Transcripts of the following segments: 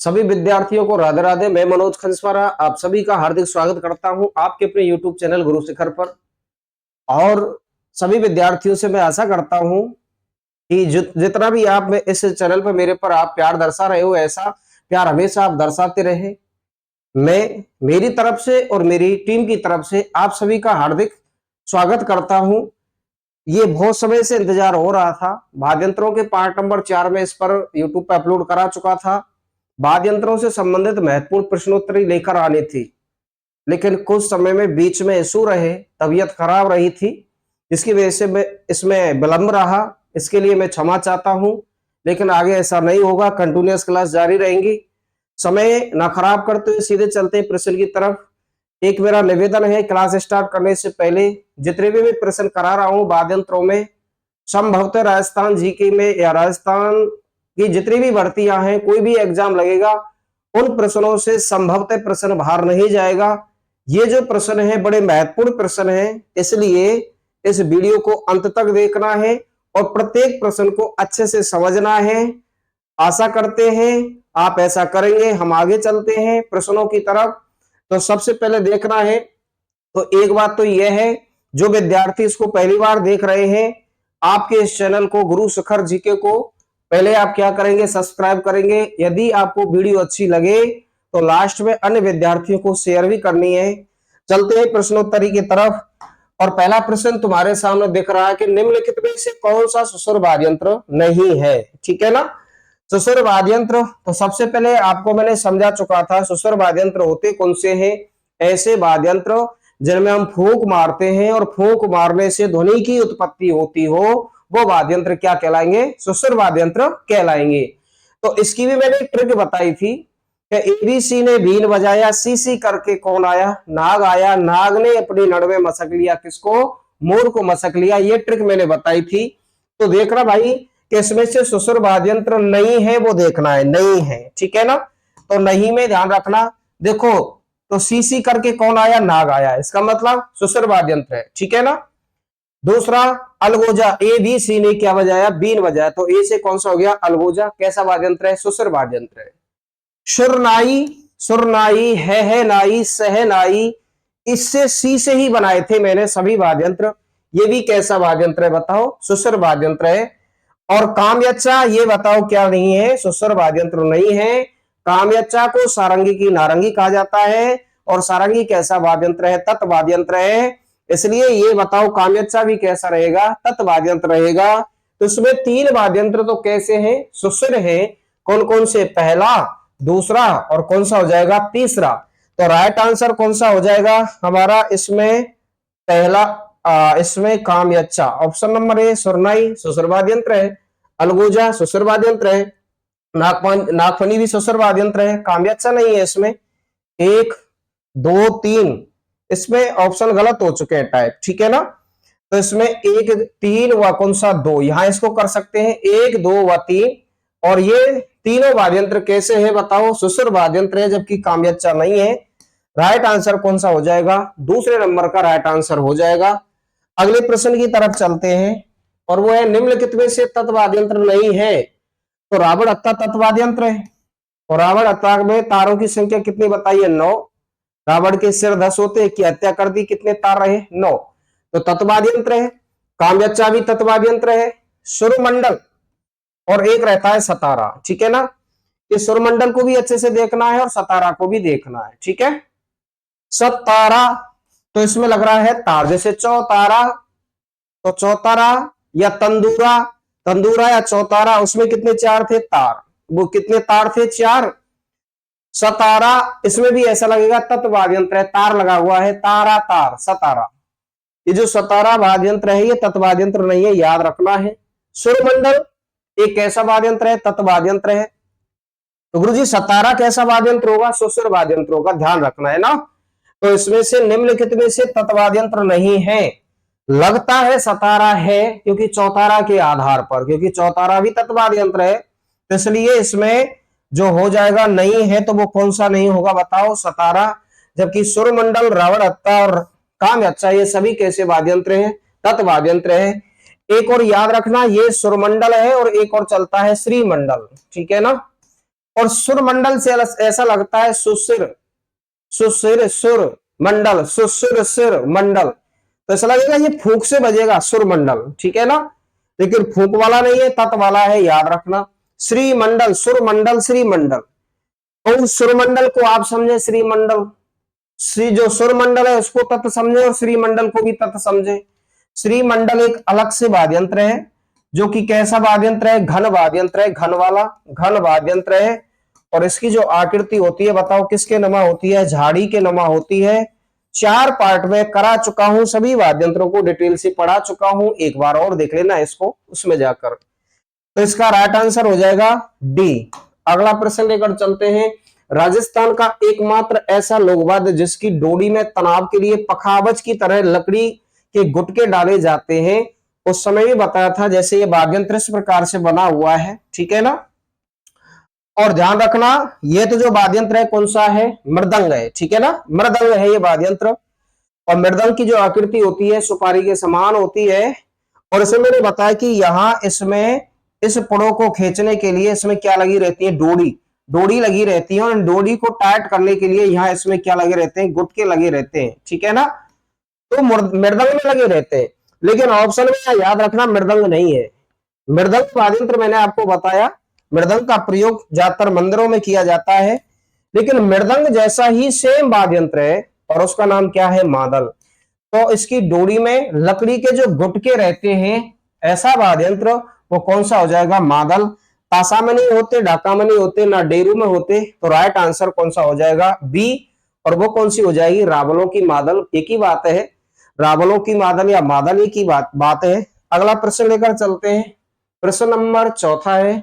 सभी विद्यार्थियों को राधे राधे। मैं मनोज खंसवारा आप सभी का हार्दिक स्वागत करता हूं आपके अपने YouTube चैनल गुरु शिखर पर। और सभी विद्यार्थियों से मैं आशा करता हूं कि जितना भी आप में इस चैनल पर मेरे पर आप प्यार दर्शा रहे हो, ऐसा प्यार हमेशा आप दर्शाते रहे। मैं मेरी तरफ से और मेरी टीम की तरफ से आप सभी का हार्दिक स्वागत करता हूं। ये बहुत समय से इंतजार हो रहा था। वाद्य यंत्रों के पार्ट नंबर 4 में इस पर YouTube पर अपलोड करा चुका था। वाद्य यंत्रों से संबंधित महत्वपूर्ण प्रश्नोत्तरी लेकर आनी थी, लेकिन कुछ समय में बीच में इशू रहे, तबीयत खराब रही थी, इसकी वजह से मैं इसमें विलंब रहा। इसके लिए मैं क्षमा चाहता हूं, लेकिन आगे ऐसा नहीं होगा। कंटिन्यूअस क्लास जारी रहेंगी। समय ना खराब करते हुए सीधे चलते हैं प्रश्न की तरफ। एक मेरा निवेदन है, क्लास स्टार्ट करने से पहले जितने भी मैं प्रश्न करा रहा हूं वाद्य यंत्रों में, संभवतः राजस्थान जीके में या राजस्थान की जितनी भी भर्तियां हैं, कोई भी एग्जाम लगेगा, उन प्रश्नों से संभवतः प्रश्न बाहर नहीं जाएगा। ये जो प्रश्न है बड़े महत्वपूर्ण प्रश्न है, इसलिए इस वीडियो को अंत तक देखना है और प्रत्येक प्रश्न को अच्छे से समझना है। आशा करते हैं आप ऐसा करेंगे। हम आगे चलते हैं प्रश्नों की तरफ। तो सबसे पहले देखना है, तो एक बात तो यह है, जो विद्यार्थी इसको पहली बार देख रहे हैं, आपके इस चैनल को गुरु शिखर जीके को पहले आप क्या करेंगे, सब्सक्राइब करेंगे। यदि आपको वीडियो अच्छी लगे तो लास्ट में अन्य विद्यार्थियों को शेयर भी करनी है। चलते हैं प्रश्नोत्तरी की तरफ। और पहला प्रश्न तुम्हारे सामने दिख रहा है कि निम्नलिखित में से कौन सा सुसुर वाद्य यंत्र नहीं है। ठीक है ना। सुसुर वाद्य यंत्र, तो सबसे पहले आपको मैंने समझा चुका था सुसुर वाद्य यंत्र होते कौन से हैं। ऐसे वाद्य यंत्र जिनमें हम फूंक मारते हैं और फूंक मारने से ध्वनि की उत्पत्ति होती हो, वो वाद्य यंत्र क्या कहलाएंगे, सुसुर वाद्य यंत्र कहलाएंगे। तो इसकी भी मैंने ट्रिक बताई थी कि एबीसी ने बीन बजाया, सीसी करके कौन आया, नाग आया, नाग ने अपनी नड़ में मसक लिया किसको, मोर को मसक लिया। ये ट्रिक मैंने बताई थी। तो देख रहा भाई कि इसमें से सुसुर वाद्य यंत्र नहीं है, वो देखना है, नहीं है। ठीक है ना। तो नहीं में ध्यान रखना। देखो तो सीसी करके कौन आया, नाग आया, इसका मतलब सुसुर वाद्य यंत्र है। ठीक है ना। दूसरा अलगोजा, ए बी सी ने क्या बजाया, बीन बजाया, तो ए से कौन सा हो गया, अलगोजा। कैसा वाद्य यंत्र है, सुसुर वाद्य यंत्र है। सुरनाई, सुरनाई, है नाई, सहनाई, इससे सी से ही बनाए थे मैंने सभी वाद्य यंत्र। ये भी कैसा वाद्य यंत्र है बताओ, सुसुर वाद्य यंत्र है। और कामयच्चा, ये बताओ क्या नहीं है, सुसुर वाद्य यंत्र नहीं है। कामयच्चा को सारंगी की नारंगी कहा जाता है, और सारंगी कैसा वाद्य यंत्र है, तत् वाद्य यंत्र है। इसलिए ये बताओ कामयच्चा भी कैसा रहेगा, तत् वाद्य यंत्र रहेगा। तो इसमें 3 वाद्य यंत्र तो कैसे हैं, सुसुर है। कौन कौन से, पहला, दूसरा और कौन सा हो जाएगा, तीसरा। तो राइट आंसर कौन सा हो जाएगा हमारा इसमें, पहला। इसमें कामयच्चा, ऑप्शन नंबर ए, सुरनाई सुसुर वाद्य यंत्र है, अलगोजा सुसुर वाद्य यंत्र है, नागफनी भी सुसुर वाद्य यंत्र है, कामयच्चा नहीं है इसमें। 1 2 3, इसमें ऑप्शन गलत हो चुके हैं टाइप। ठीक है ना। तो इसमें 1 3 व कौन सा 2, यहां इसको कर सकते हैं 1 2 व 3। और ये तीनों वाद्य यंत्र कैसे है बताओ, सुसुर वाद्य यंत्र है, जबकि कामयच्चा नहीं है। राइट आंसर कौन सा हो जाएगा, दूसरे नंबर का राइट आंसर हो जाएगा। अगले प्रश्न की तरफ चलते हैं, और वो है निम्नलिखित में से तत् वाद्य यंत्र नहीं है। तो रावण हत्ता तत् वाद्य यंत्र है। और रावण हत्या में तारों की संख्या कितनी बताइए, 9। रावण के सिर 10 होते की हत्या कर दी, कितने तार रहे, 9। तो तत् वाद्य यंत्र है। कामयच्चा भी तत् वाद्य यंत्र है। सुरमंडल और एक रहता है सतारा। ठीक है ना। ये सुरमंडल को भी अच्छे से देखना है और सतारा को भी देखना है। ठीक है। सतारा, तो इसमें लग रहा है तार, जैसे चौतारा, तो चौतारा या तंदूरा, तंदूरा या चौतारा, उसमें कितने 4 थे तार, वो कितने तार थे, 4। सतारा, इसमें भी ऐसा लगेगा तत् वाद्य यंत्र है, तार लगा हुआ है, तारा तार, सतारा। ये जो सतारा वाद्य यंत्र है ये तत् वाद्य यंत्र नहीं है, याद रखना है। सुरमंडल एक कैसा वाद्य यंत्र है, तत् वाद्य यंत्र है। तो गुरुजी सतारा कैसा वाद्य यंत्र होगा, सुसुर वाद्य यंत्र होगा, ध्यान रखना है ना। तो इसमें से निम्नलिखित में से तत् वाद्य यंत्र नहीं है। लगता है सतारा है, क्योंकि चौतारा के आधार पर, क्योंकि चौतारा भी तत् वाद्य यंत्र है, तो इसलिए इसमें जो हो जाएगा नहीं है, तो वो कौन सा नहीं होगा बताओ, सतारा। जबकि सुरमंडल, रावण हत्ता और कामयच्चा ये सभी कैसे वाद्य यंत्र हैं, तत् वाद्य यंत्र है। एक और याद रखना, ये सुरमंडल है और एक और चलता है श्रीमंडल। ठीक है ना। और सुर मंडल से ऐसा लगता है सुशिर, सुशिर सुर मंडल, सुशिर सिर मंडल, तो ऐसा लगेगा ये फूंक से बजेगा सुर मंडल, ठीक है ना। लेकिन फूंक वाला नहीं है, तत् वाला है, याद रखना। श्री मंडल, सुर मंडल, श्री मंडल, तो उस सुर मंडल को आप समझे श्री मंडल, श्री जो सुर मंडल है उसको तत्व समझे और श्री मंडल को भी तत्व समझे। श्री मंडल एक अलग से वाद्य यंत्र है, जो कि कैसा वाद्य यंत्र है, घन वाद्य यंत्र है, घन वाला घन वाद्य यंत्र है। और इसकी जो आकृति होती है बताओ किसके नमा होती है, झाड़ी के नमा होती है। 4 पार्ट में करा चुका हूं, सभी वाद्य यंत्रों को डिटेल से पढ़ा चुका हूं, एक बार और देख लेना इसको उसमें जाकर। तो इसका राइट आंसर हो जाएगा डी। अगला प्रश्न लेकर चलते हैं। राजस्थान का एकमात्र ऐसा लोकवाद्य जिसकी डोरी में तनाव के लिए पखावज की तरह लकड़ी के गुटके डाले जाते हैं, उस समय भी बताया था। जैसे ये वाद्य यंत्र इस प्रकार से बना हुआ है, ठीक है ना। और ध्यान रखना ये तो जो वाद्य यंत्र है कौन सा है, मृदंग है, ठीक है ना, मृदंग है ये वाद्य यंत्र। और मृदंग की जो आकृति होती है सुपारी के समान होती है। और इसमें मैंने बताया कि यहाँ इसमें इस पुड़ों को खींचने के लिए इसमें क्या लगी रहती है, डोरी, डोरी लगी रहती है। और डोरी को टाइट करने के लिए यहाँ इसमें क्या लगे रहते हैं, गुटके लगे रहते हैं, ठीक है ना। तो मृदंग में लगे रहते हैं, लेकिन ऑप्शन में याद रखना मृदंग नहीं है। मृदंग वाद्य यंत्र मैंने आपको बताया, मृदंग का प्रयोग ज्यादातर मंदिरों में किया जाता है, लेकिन मृदंग जैसा ही सेम वाद्य यंत्र है और उसका नाम क्या है, मादल। तो इसकी डोरी में लकड़ी के जो गुटके रहते हैं, ऐसा वाद्य यंत्र वो कौन सा हो जाएगा, मादल। ताशा में नहीं होते, ढाका में नहीं होते, ना डेरू में होते, तो राइट आंसर कौन सा हो जाएगा, बी। और वो कौन सी हो जाएगी, रावलों की मादल। एक ही बात है, रावलों की मादल या मादल एक ही बात है। अगला प्रश्न लेकर चलते हैं। प्रश्न नंबर 4 है,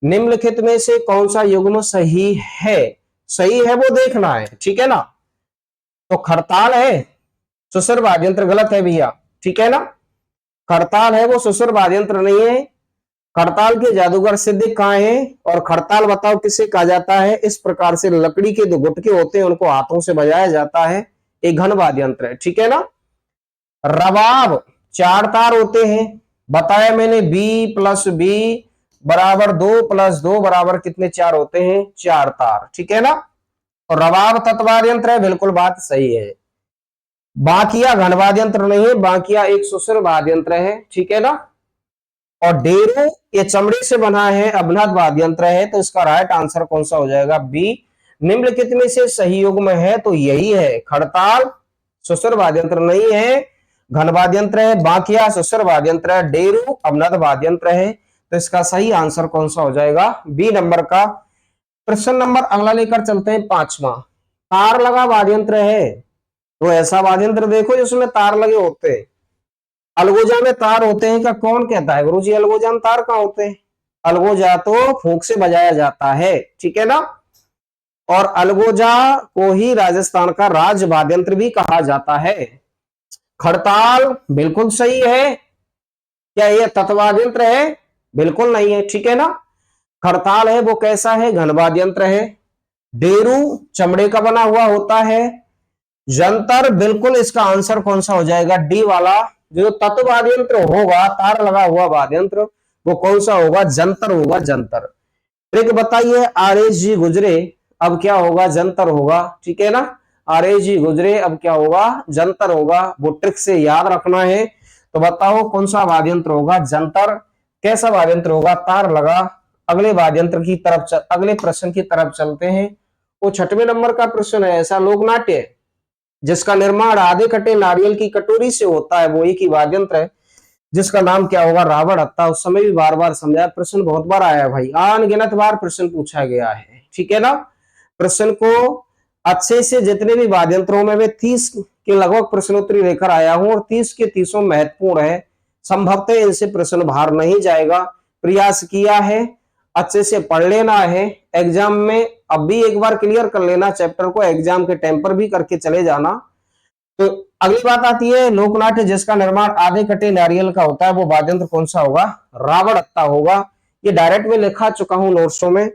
निम्नलिखित में से कौन सा युग्म सही है, सही है वो देखना है, ठीक है ना। तो खड़ताल है, सुसुर वाद्य यंत्र गलत है भैया, ठीक है ना। खड़ताल है वो सुसुर वाद्य यंत्र नहीं है। खड़ताल के जादूगर सिद्ध कहाँ है, और खड़ताल बताओ किसे कहा जाता है, इस प्रकार से लकड़ी के जो गुटके होते हैं उनको हाथों से बजाया जाता है, एक घन वाद्य यंत्र है, ठीक है ना। रबाब 4 तार होते हैं, बताया मैंने, बी प्लस बी बराबर 2 प्लस 2 बराबर कितने, 4 होते हैं, 4 तार, ठीक है ना। और रबाब तत्वाद्य यंत्र है, बिल्कुल बात सही है। बाकिया घनवाद्य यंत्र नहीं है, बाकिया एक सुसुर वाद्य यंत्र है, ठीक है ना। और डेरू ये चमड़े से बना है, अभ्नद वाद्य यंत्र है, तो इसका राइट आंसर कौन सा हो जाएगा, बी। निम्नलिखित में से सही युग्म है तो यही है, खड़ताल सुसुर वाद्य यंत्र नहीं है, घन वाद्य यंत्र है। बाकिया सुसुर वाद्य यंत्र है, डेरू अभ्नद वाद्य यंत्र है, तो इसका सही आंसर कौन सा हो जाएगा, बी नंबर का। प्रश्न नंबर अगला लेकर चलते हैं 5वां। तार लगा वाद्य यंत्र है, तो ऐसा वाद्य यंत्र देखो जिसमें तार लगे होते हैं। अलगोजा में तार होते हैं का कौन कहता है, गुरुजी अलगोजा में तार कहां होते हैं, अलगोजा तो फूंक से बजाया जाता है, ठीक है ना। और अलगोजा को ही राजस्थान का राज वाद्य यंत्र भी कहा जाता है। खड़ताल बिल्कुल सही है, क्या यह तत्वाद्य यंत्र है, बिल्कुल नहीं है, ठीक है ना। खड़ताल है वो कैसा है, घनवाद्य यंत्र है। डेरू चमड़े का बना हुआ होता है। जंतर बिल्कुल इसका आंसर कौन सा हो जाएगा, डी वाला। जो तत्व वाद्य यंत्र होगा, तार लगा हुआ वाद्य यंत्र, वो कौन सा होगा, जंतर होगा, जंतर। ट्रिक बताइए, आर एस जी गुजरे अब क्या होगा, जंतर होगा, ठीक है ना। आर एस जी गुजरे अब क्या होगा, जंतर होगा, वो ट्रिक से याद रखना है। तो बताओ कौन सा वाद्य यंत्र होगा, जंतर। कैसा वाद्य यंत्र होगा, तार लगा। अगले वाद्य यंत्र की तरफ अगले प्रश्न की तरफ चलते हैं। वो 6वें नंबर का प्रश्न है, ऐसा लोकनाट्य जिसका निर्माण आधे कटे नारियल की कटोरी से होता है, वो एक ही वाद्य यंत्र है, जिसका नाम क्या होगा, रावण हत्था। उस समय भी बार बार समझाया, प्रश्न बहुत बार आया है भाई, अनगिनत बार प्रश्न पूछा गया है, ठीक है ना। प्रश्न को अच्छे से जितने भी वाद्य यंत्रों में मैं 30 के लगभग प्रश्नोत्तरी लेकर आया हूं, और 30 के 30 महत्वपूर्ण है, संभवतः इनसे प्रश्न बाहर नहीं जाएगा। प्रयास किया है, अच्छे से पढ़ लेना है, एग्जाम में अब भी एक बार क्लियर कर लेना चैप्टर को, एग्जाम के टाइम पर भी करके चले जाना। तो अगली बात आती है, लोकनाट्य जिसका निर्माण आधे कटे नारियल का होता है, वो वाद्य यंत्र कौन सा होगा, रावण हत्था होगा। ये डायरेक्ट में लिखा चुका हूं नोट्सों में।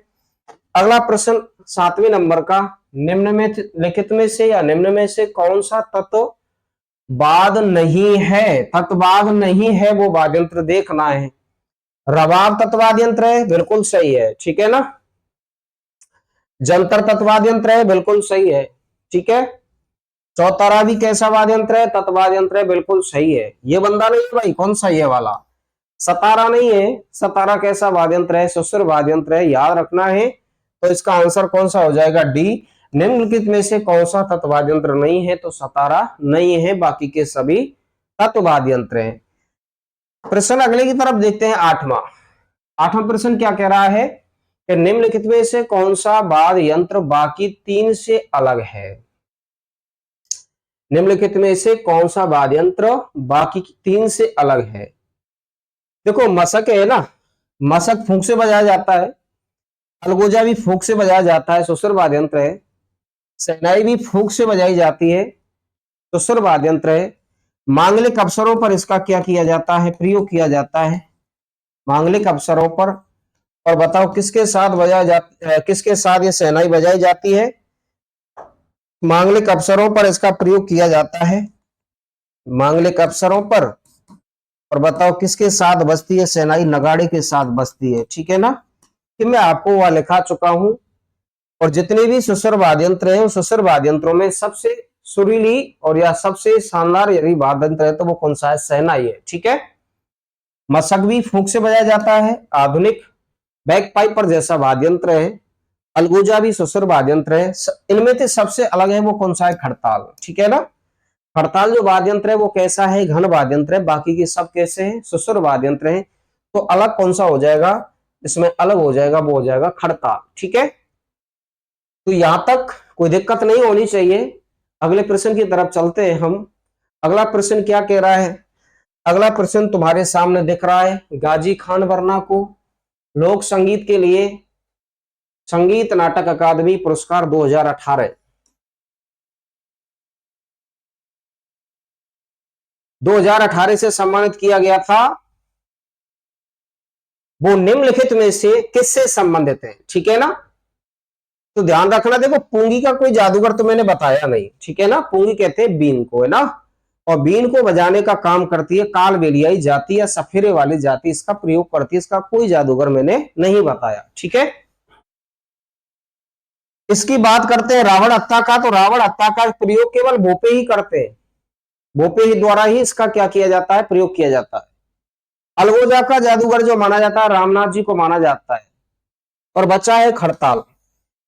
अगला प्रश्न 7वें नंबर का, निम्न में लिखित में से या निम्न में से कौन सा तत्व वाद नहीं है, तत्वाद नहीं है वो वाद्य यंत्र देखना है। रबाब तत्वाद यंत्र है, बिल्कुल सही है, ठीक है ना। जंतर तत्वाद यंत्र है, बिल्कुल सही है। ठीक है, चौतारा भी कैसा वाद्य यंत्र है? तत्वाद यंत्र है, बिल्कुल सही है। ये बंदा नहीं है भाई, कौन सा ये वाला? सतारा नहीं है। सतारा कैसा वाद्य यंत्र है? सुसुर वाद्य यंत्र है, याद रखना है। तो इसका आंसर कौन सा हो जाएगा? डी। निम्नलिखित में से कौन सा तत्वाद यंत्र नहीं है? तो सतारा नहीं है, बाकी के सभी तत्वाद यंत्र हैं। प्रश्न अगले की तरफ देखते हैं, आठवां प्रश्न क्या कह रहा है कि निम्नलिखित में से कौन सा वाद्य यंत्र बाकी तीन से अलग है? निम्नलिखित में से कौन सा वाद्य यंत्र बाकी तीन से अलग है? देखो, मशक है ना, मशक फूंक से बजाया जाता है, अलगोजा भी फूंक से बजाया जाता है, सुसुर वाद्य यंत्र है। शहनाई भी फूंक से बजाई जाती है, सुसुर वाद्य यंत्र है। मांगलिक अवसरों पर इसका क्या किया जाता है? प्रयोग किया जाता है, मांगलिक अवसरों पर। और बताओ किसके साथ बजाया जाता, किसके साथ ये शहनाई बजाई जाती है? मांगलिक अवसरों पर इसका प्रयोग किया जाता है, मांगलिक अवसरों पर। और बताओ किसके साथ बजती है शहनाई? नगाड़े के साथ बजती है। ठीक है ना, कि मैं आपको वह लिखा चुका हूं। और जितने भी सुसुर वाद्य यंत्र है, उस सुसुर वाद्य यंत्रों में सबसे सुरीली और या सबसे शानदार यदि वाद्य यंत्र है तो वो कौन सा है? शहनाई है। ठीक है, मशक भी फूंक से बजाया जाता है, आधुनिक बैक पाइपर जैसा वाद्य यंत्र है। अलगोजा भी सुसुर वाद्य यंत्र है। इनमें से सबसे अलग है वो कौन सा है? खड़ताल। ठीक है ना, खड़ताल जो वाद्य यंत्र है वो कैसा है? घन वाद्य यंत्र है। बाकी के सब कैसे हैं? सुसुर वाद्य यंत्र है। तो अलग कौन सा हो जाएगा? इसमें अलग हो जाएगा, वो हो जाएगा खड़ताल। ठीक है, तो यहां तक कोई दिक्कत नहीं होनी चाहिए। अगले प्रश्न की तरफ चलते हैं हम। अगला प्रश्न क्या कह रहा है? अगला प्रश्न तुम्हारे सामने दिख रहा है। गाजी खान वर्मा को लोक संगीत के लिए संगीत नाटक अकादमी पुरस्कार 2018 से सम्मानित किया गया था। वो निम्नलिखित में से किससे संबंधित है? ठीक है ना, तो ध्यान रखना। देखो, पूंगी का कोई जादूगर तो मैंने बताया नहीं। ठीक है ना, पूंगी कहते हैं बीन को, है ना। और बीन को बजाने का काम करती है कालबेलियाई जाति या सफेरे वाली जाति, इसका प्रयोग करती है। इसका कोई जादूगर मैंने नहीं बताया। ठीक है, इसकी बात करते हैं रावण हत्या का। तो रावण हत्या का प्रयोग केवल भोपे ही करते हैं, भोपे ही द्वारा ही इसका क्या किया जाता है? प्रयोग किया जाता है। अलगोजा का जादूगर जो माना जाता है रामनाथ जी को माना जाता है। और बचा है खड़ताल।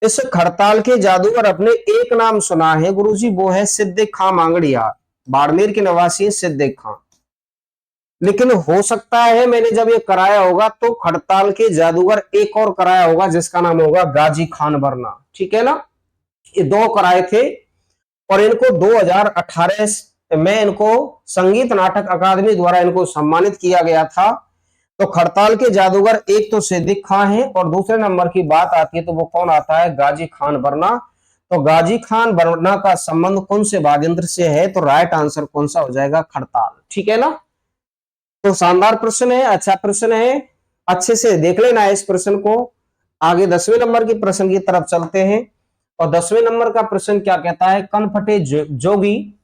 इस खड़ताल के जादूगर अपने एक नाम सुना है गुरुजी, वो है सिद्दीक खां मांगड़िया। बाड़मेर के निवासी सिद्दीक खां। लेकिन हो सकता है मैंने जब ये कराया होगा तो खड़ताल के जादूगर एक और कराया होगा जिसका नाम होगा गाजी खान वर्मा। ठीक है ना, ये दो कराए थे। और इनको 2018 में इनको संगीत नाटक अकादमी द्वारा इनको सम्मानित किया गया था। तो खड़ताल के जादूगर एक तो सिद्दीक खां है और दूसरे नंबर की बात आती है तो वो कौन आता है? गाजी खान वर्मा। तो गाजी खान वर्मा का संबंध कौन से वाद्य यंत्र से है? तो राइट आंसर कौन सा हो जाएगा? खड़ताल। ठीक है ना, तो शानदार प्रश्न है, अच्छा प्रश्न है, अच्छे से देख लेना इस प्रश्न को। आगे 10वें नंबर के प्रश्न की तरफ चलते हैं। और 10वें नंबर का प्रश्न क्या कहता है? कनफटे जोगी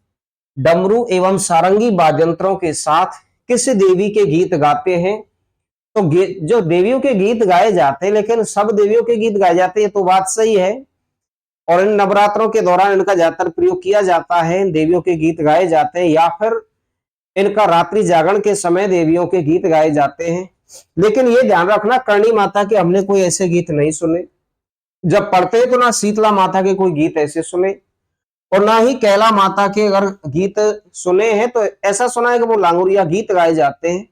डमरू एवं सारंगी वाद्य यंत्रों के साथ किस देवी के गीत गाते हैं? तो जो देवियों के गीत गाए जाते हैं, लेकिन सब देवियों के गीत गाए जाते हैं तो बात सही है। और इन नवरात्रों के दौरान इनका ज्यादातर प्रयोग किया जाता है, देवियों के गीत गाए जाते हैं, या फिर इनका रात्रि जागरण के समय देवियों के गीत गाए जाते हैं। लेकिन ये ध्यान रखना, करणी माता के हमने कोई ऐसे गीत नहीं सुने। जब पढ़ते हैं तो ना शीतला माता के कोई गीत ऐसे सुने और ना ही कैला माता के अगर गीत सुने हैं तो ऐसा सुना है कि वो लांगुरिया गीत गाए जाते हैं।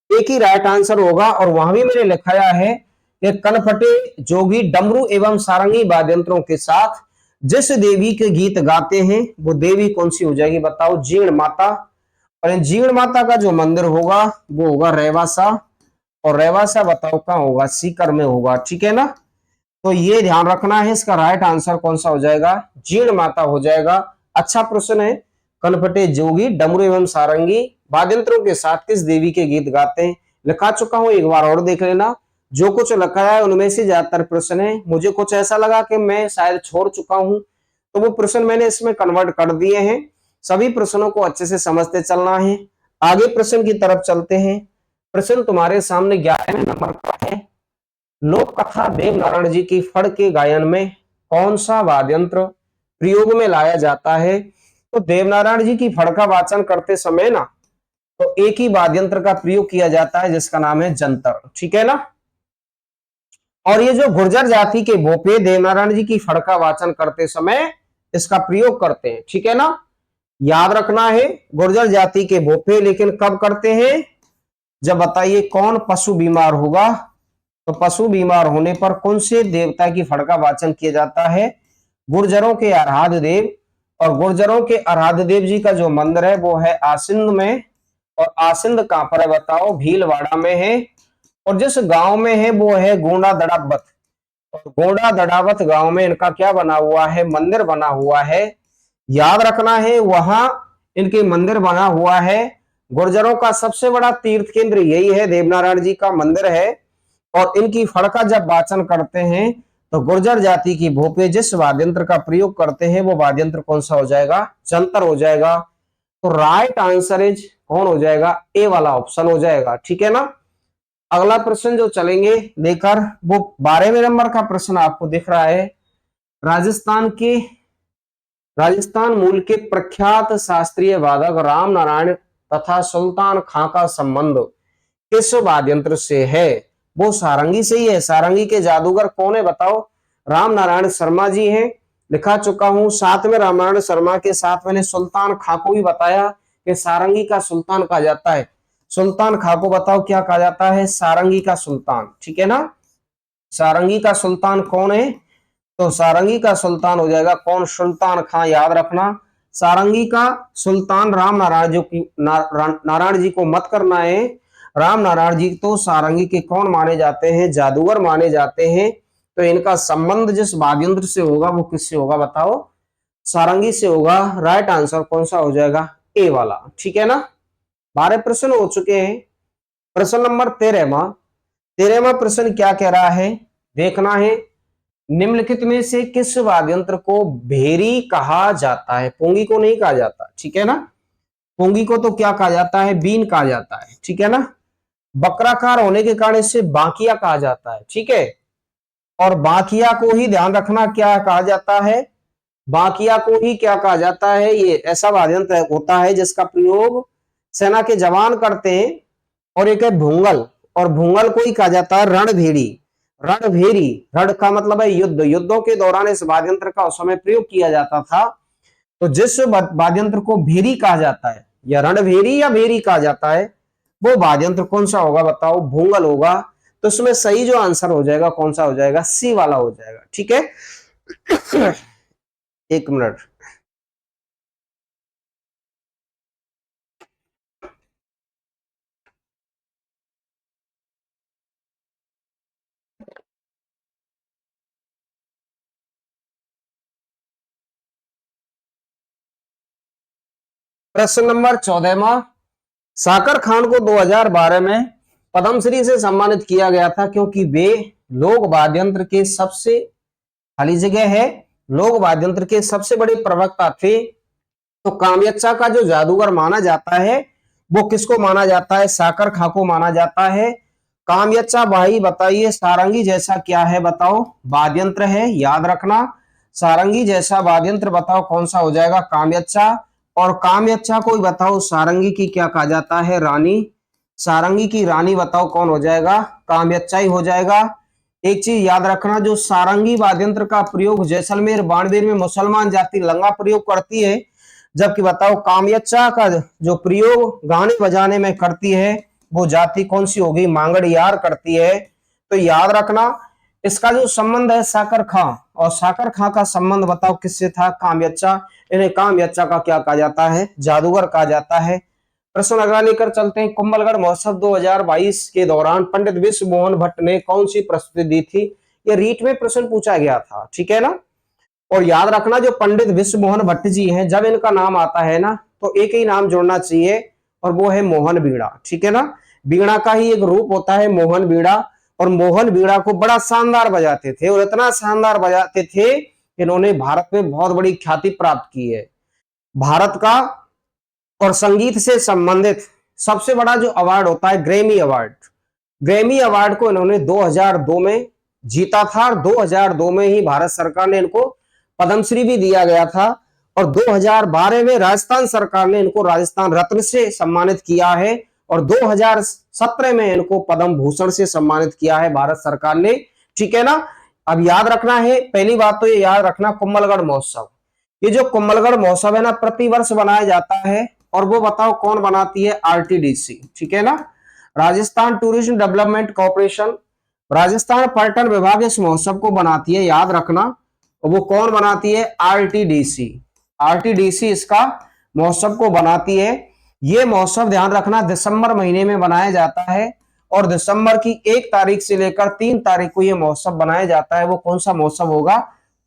एक ही राइट आंसर होगा। और वहां भी मैंने लिखाया है कि कनफटे जोगी डमरू एवं सारंगी वाद्य यंत्रों के साथ जिस देवी के गीत गाते हैं वो देवी कौन सी हो जाएगी? बताओ, जीर्ण माता। और जीर्ण माता का जो मंदिर होगा वो होगा रेवासा। और रेवासा बताओ कहां होगा? सीकर में होगा। ठीक है ना, तो ये ध्यान रखना है। इसका राइट आंसर कौन सा हो जाएगा? जीर्ण माता हो जाएगा। अच्छा प्रश्न है। कनफटे जोगी डमरू एवं सारंगी वाद्य यंत्रों के साथ किस देवी के गीत गाते हैं? लिखा चुका हूं, एक बार और देख लेना। जो कुछ लिखा है उनमें से ज्यादातर प्रश्न है, मुझे कुछ ऐसा लगा कि मैं शायद छोड़ चुका हूं तो वो प्रश्न मैंने इसमें कन्वर्ट कर दिए हैं। सभी प्रश्नों को अच्छे से समझते चलना है। आगे प्रश्न की तरफ चलते हैं। प्रश्न तुम्हारे सामने 11वें नंबर का है। लोक कथा देव नारायण जी की फड़ के गायन में कौन सा वाद्य यंत्र प्रयोग में लाया जाता है? तो देवनारायण जी की फड़ का वाचन करते समय ना तो एक ही वाद्य यंत्र का प्रयोग किया जाता है जिसका नाम है जंतर, ठीक है ना। और ये जो गुर्जर जाति के भोपे देवनारायण जी की फड़ का वाचन करते समय इसका प्रयोग करते हैं, ठीक है ना। याद रखना है गुर्जर जाति के भोपे, लेकिन कब करते हैं? जब बताइए कौन पशु बीमार होगा, तो पशु बीमार होने पर कौन से देवता की फड़ का वाचन किया जाता है? गुर्जरों के आराध्य देव। और गुर्जरों के आराध्य देव जी का जो मंदिर है वो है आसिंद में। और आसिंद कहां पर है बताओ? भीलवाड़ा में है। और जिस गांव में है वो है गोंडा दड़ावत। और गोंडा दड़ावत गांव में इनका क्या बना हुआ है? मंदिर बना हुआ है। याद रखना है वहां इनके मंदिर बना हुआ है। गुर्जरों का सबसे बड़ा तीर्थ केंद्र यही है, देवनारायण जी का मंदिर है। और इनकी फड़ का जब वाचन करते हैं तो गुर्जर जाति की भोपे जिस वाद्य यंत्र का प्रयोग करते हैं वो वाद्य यंत्र कौन सा हो जाएगा? जंतर हो जाएगा। तो राइट आंसर इज कौन हो जाएगा? ए वाला ऑप्शन हो जाएगा, ठीक है ना। अगला प्रश्न जो चलेंगे लेकर वो 12वें नंबर का प्रश्न आपको दिख रहा है। राजस्थान मूल के प्रख्यात शास्त्रीय वादक राम नारायण तथा सुल्तान खां का संबंध किस वाद्य यंत्र से है? वो सारंगी से ही है। सारंगी के जादूगर कौन है बताओ? राम नारायण शर्मा जी हैं। लिखा चुका हूं। साथ में राम नारायण शर्मा के साथ मैंने सुल्तान खां को भी बताया कि सारंगी का सुल्तान कहा जाता है। सुल्तान खां को बताओ क्या कहा जाता है? सारंगी का सुल्तान, ठीक है ना। सारंगी का सुल्तान कौन है? तो सारंगी का सुल्तान हो जाएगा कौन? सुल्तान खां। याद रखना सारंगी का सुल्तान राम नारायण जी की नारायण जी को मत करना है। राम नारायण जी तो सारंगी के कौन माने जाते हैं? जादूगर माने जाते हैं। तो इनका संबंध जिस वाद्य यंत्र से होगा वो किससे होगा बताओ? सारंगी से होगा। राइट आंसर कौन सा हो जाएगा? ए वाला, ठीक है ना। 12 प्रश्न हो चुके हैं। प्रश्न नंबर 13वां प्रश्न क्या कह रहा है देखना है। निम्नलिखित में से किस वाद्य यंत्र को भेरी कहा जाता है? पुंगी को नहीं कहा जाता, ठीक है ना। पुंगी को तो क्या कहा जाता है? बीन कहा जाता है, ठीक है ना। बक्राकार होने के कारण इसे बांकिया कहा जाता है, ठीक है। और बांकिया को ही ध्यान रखना क्या कहा जाता है? बांकिया को ही क्या कहा जाता है? ये ऐसा वाद्य यंत्र होता है जिसका प्रयोग सेना के जवान करते हैं। और एक है भूंगल, और भूंगल को ही कहा जाता है रणभेरी। रणभेरी, रण का मतलब है युद्ध। युद्धों के दौरान इस वाद्य यंत्र का उस समय प्रयोग किया जाता था। तो जिस वाद्य यंत्र को भेरी कहा जाता है या रणभेरी या भेरी कहा जाता है वो वाद्य यंत्र कौन सा होगा बताओ? भूंगल होगा। तो इसमें सही जो आंसर हो जाएगा कौन सा हो जाएगा? सी वाला हो जाएगा, ठीक है। एक मिनट। प्रश्न नंबर 14वां। साकर खान को 2012 में पद्मश्री से सम्मानित किया गया था क्योंकि वे लोक वाद्य यंत्र के सबसे खाली जगह है लोक वाद्य यंत्र के सबसे बड़े प्रवक्ता थे। तो कामयच्चा का जो जादूगर माना जाता है वो किसको माना जाता है? साकर खां को माना जाता है। कामयच्चा भाई बताइए सारंगी जैसा क्या है बताओ? वाद्य यंत्र है। याद रखना सारंगी जैसा वाद्य यंत्र बताओ कौन सा हो जाएगा? कामयच्चा। और कामयच्चा को ही बताओ सारंगी की क्या कहा जाता है? रानी। सारंगी की रानी बताओ कौन हो जाएगा? कामयच्चा ही हो जाएगा। एक चीज याद रखना जो सारंगी वाद्य यंत्र का प्रयोग जैसलमेर बाड़मेर में मुसलमान जाति लंगा प्रयोग करती है, जबकि बताओ कामयच्चा का जो प्रयोग गाने बजाने में करती है वो जाति कौन सी होगी? मांगड़ियार करती है। तो याद रखना इसका जो संबंध है साकर खां, और साकर खां का संबंध बताओ किससे था? कामयच्चा। इन्हें कामयच्चा का क्या कहा जाता है? जादूगर कहा जाता है। प्रश्न अगला लेकर चलते हैं। कुंभलगढ़ महोत्सव 2022 के दौरान पंडित विश्व मोहन भट्ट ने कौन सी प्रस्तुति दी थी? ये रीट में प्रश्न पूछा गया था, ठीक है ना। और याद रखना जो पंडित विश्व मोहन भट्ट जी हैं जब इनका नाम आता है ना तो एक ही नाम जोड़ना चाहिए और वो है मोहन बीड़ा, ठीक है ना। बीड़ा का ही एक रूप होता है मोहन बीड़ा। और मोहन बीड़ा को बड़ा शानदार बजाते थे और इतना शानदार बजाते थे कि इन्होंने भारत में बहुत बड़ी ख्याति प्राप्त की है। भारत का और संगीत से संबंधित सबसे बड़ा जो अवार्ड होता है ग्रैमी अवार्ड, ग्रैमी अवार्ड को इन्होंने 2002 में जीता था। 2002 में ही भारत सरकार ने इनको पद्मश्री भी दिया गया था और 2012 में राजस्थान सरकार ने इनको राजस्थान रत्न से सम्मानित किया है और 2017 में इनको पद्म भूषण से सम्मानित किया है भारत सरकार ने। ठीक है ना। अब याद रखना है, पहली बात तो ये याद रखना, कुंभलगढ़ महोत्सव, ये जो कुंभलगढ़ महोत्सव है ना, प्रतिवर्ष बनाया जाता है और वो बताओ कौन बनाती है? आरटीडीसी। ठीक है ना, Rajasthan tourism development corporation, Rajasthan पर्यटन विभाग इस महोत्सव को बनाती है, याद रखना। और वो कौन बनाती है? आरटीडीसी। आरटीडीसी इसका महोत्सव को बनाती है। ये महोत्सव ध्यान रखना दिसंबर महीने में बनाया जाता है और दिसंबर की 1 तारीख से लेकर 3 तारीख को ये महोत्सव बनाया जाता है। वो कौन सा महोत्सव होगा?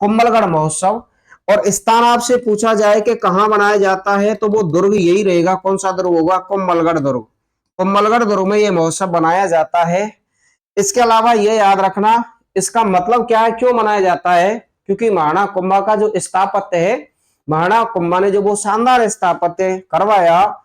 कुंभलगढ़ महोत्सव। और स्थान आपसे पूछा जाए कि कहां बनाया जाता है तो वो दुर्ग यही रहेगा। कौन सा दुर्ग होगा? कुंभलगढ़ दुर्ग। कुंभलगढ़ दुर्ग में ये महोत्सव बनाया जाता है। इसके अलावा ये याद रखना, इसका मतलब क्या है, क्यों मनाया जाता है? क्योंकि महाराणा कुंभा का जो स्थापत्य है, महाराणा कुंभा ने जो वो शानदार स्थापत्य करवाया,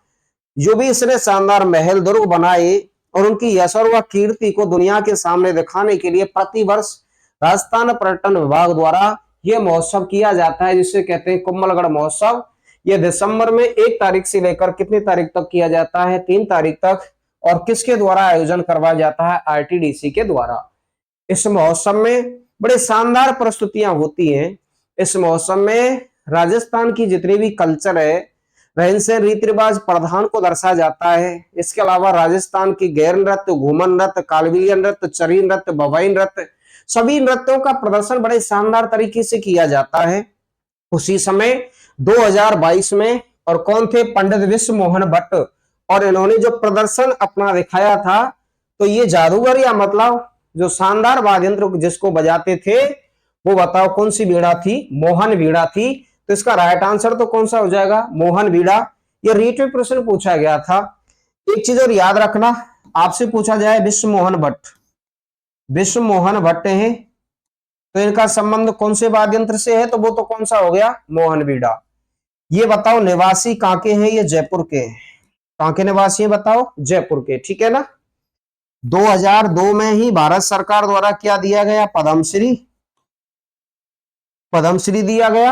जो भी इसने शानदार महल दुर्ग बनाए और उनकी यश और व कीर्ति को दुनिया के सामने दिखाने के लिए प्रतिवर्ष राजस्थान पर्यटन विभाग द्वारा यह महोत्सव किया जाता है, जिसे कहते हैं कुंभलगढ़ महोत्सव। यह दिसंबर में 1 तारीख से लेकर कितनी तारीख तक किया जाता है? 3 तारीख तक। और किसके द्वारा आयोजन करवाया जाता है? आरटीडीसी के द्वारा। इस महोत्सव में बड़े शानदार प्रस्तुतियां होती हैं। इस महोत्सव में राजस्थान की जितनी भी कल्चर है, रहन सहन, रीति रिवाज, प्रधान को दर्शाया जाता है। इसके अलावा राजस्थान की गैर नृत्य, घूमन नृत्य, कालबेलिया नृत्य, चरी नृत्य, भवाई नृत्य, सभी नृत्यों का प्रदर्शन बड़े शानदार तरीके से किया जाता है। उसी समय 2022 में, और कौन थे? पंडित विश्व मोहन भट्ट। और इन्होंने जो प्रदर्शन अपना दिखाया था, तो ये जादूगर या मतलब जो शानदार वाद्य यंत्र जिसको बजाते थे, वो बताओ कौन सी बीड़ा थी? मोहन बीड़ा थी। तो इसका राइट आंसर तो कौन सा हो जाएगा? मोहन बीड़ा। ये रीट में प्रश्न पूछा गया था। एक चीज और याद रखना, आपसे पूछा जाए विश्व मोहन भट्ट, विश्व मोहन भट्ट हैं, तो इनका संबंध कौन से वाद्य यंत्र से है? तो वो तो कौन सा हो गया? मोहन बीड़ा। ये बताओ निवासी कहां के हैं? ये जयपुर के हैं। कहां के निवासी हैं बताओ? जयपुर के। ठीक है ना। 2002 में ही भारत सरकार द्वारा क्या दिया गया? पद्मश्री, पद्मश्री दिया गया।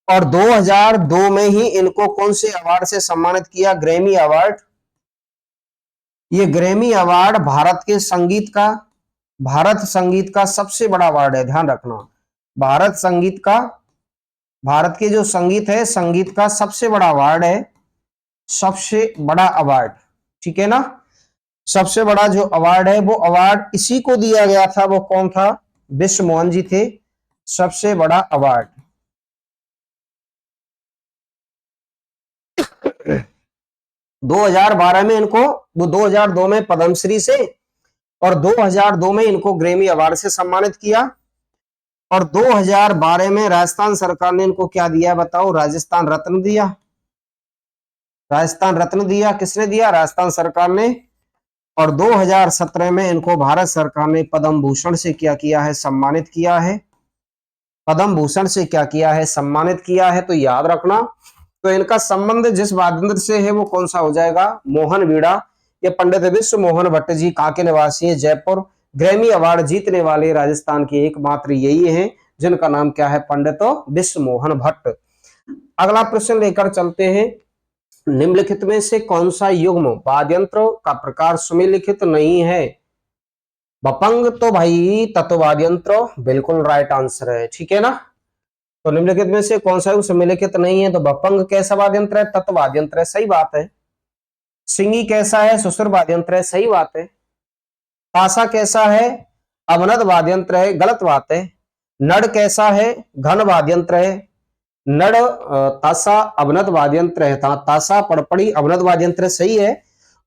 और 2002 में ही इनको कौन से अवार्ड से सम्मानित किया? Grammy award. ये ग्रैमी अवार्ड भारत संगीत का सबसे बड़ा अवार्ड है, ध्यान रखना। भारत संगीत का, भारत के जो संगीत है, संगीत का सबसे बड़ा अवार्ड है, सबसे बड़ा अवार्ड। ठीक है ना। सबसे बड़ा जो अवार्ड है, वो अवार्ड इसी को दिया गया था। वो कौन था? विश्व मोहन जी थे। सबसे बड़ा अवार्ड 2012 में इनको, वो 2002 में पद्मश्री से और 2002 में इनको ग्रैमी अवार्ड से सम्मानित किया। और 2012 में राजस्थान सरकार ने इनको क्या दिया बताओ? राजस्थान रत्न दिया। राजस्थान रत्न दिया। किसने दिया? राजस्थान सरकार ने। और 2017 में इनको भारत सरकार ने पद्म भूषण से क्या किया है? सम्मानित किया है। पद्म भूषण से क्या किया है? सम्मानित किया है। तो याद रखना, तो इनका संबंध जिस वाद्य यंत्र से है वो कौन सा हो जाएगा? मोहन बीड़ा। ये पंडित विश्व मोहन भट्ट जी कहां के निवासी है? जयपुर। ग्रैमी अवार्ड जीतने वाले राजस्थान के एकमात्र यही हैं, जिनका नाम क्या है? पंडित विश्व मोहन भट्ट। अगला प्रश्न लेकर चलते हैं। निम्नलिखित में से कौन सा युग्म वाद्य यंत्र का प्रकार सुमेलिखित नहीं है? बपंग तो भाई तत्ववाद्य यंत्र बिल्कुल राइट आंसर है। ठीक है ना। तो निम्नलिखित में से कौन सा सम्मिलित नहीं है? तो बपंग कैसा वाद्य यंत्र है? तत्ववाद्य यंत्र है, सही बात है। सिंगी कैसा है? सुसुर वाद्य यंत्र है, सही बात है। ताशा कैसा है? अवनद वाद्य यंत्र है, गलत बात है। नड़ कैसा है? घन वाद्य यंत्र है। नड़, ताशा अवनद वाद्य यंत्र है। ताशा, पड़पड़ी अवनद वाद्य यंत्र सही है।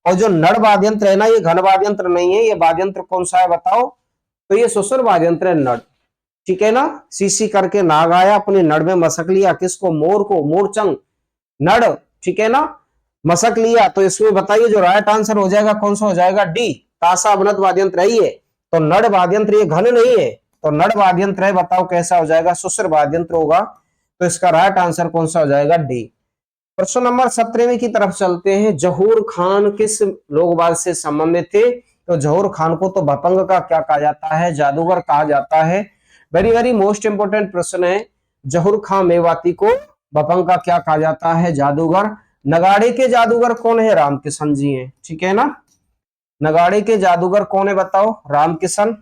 और जो नड़ वाद्य यंत्र है ना, ये घन वाद्य यंत्र नहीं है। ये वाद्य यंत्र कौन सा है बताओ? तो ये सुसुर वाद्य यंत्र है, नड़। ठीक है ना। सीसी करके नाग आया, अपने नड़ में मसक लिया। किसको? मोर को। मोरचंग, नड़। ठीक है ना, मसक लिया। तो इसमें बताइए जो राइट आंसर हो जाएगा कौन सा हो जाएगा? डी, ताशा अवनद वाद्य यंत्र है। तो नड़ वाद्य यंत्र ये घन नहीं है, तो नड़ वाद्य यंत्र है। बताओ कैसा हो जाएगा? सुसुर वाद्य यंत्र होगा। तो इसका राइट आंसर कौन सा हो जाएगा? डी। प्रश्न नंबर 17वें की तरफ चलते हैं। जहूर खान किस लोकवाद से संबंधित थे? तो जहूर खान को तो भपंग का क्या कहा जाता है, जादूगर कहा जाता है। वेरी वेरी मोस्ट इंपोर्टेंट प्रश्न है, जहूर खान मेवाती को भपंग का क्या कहा जाता है, जादूगर। नगाड़े के जादूगर कौन है, रामकिशन जी हैं, ठीक है ना। नगाड़े के जादूगर कौन है बताओ, रामकिशन।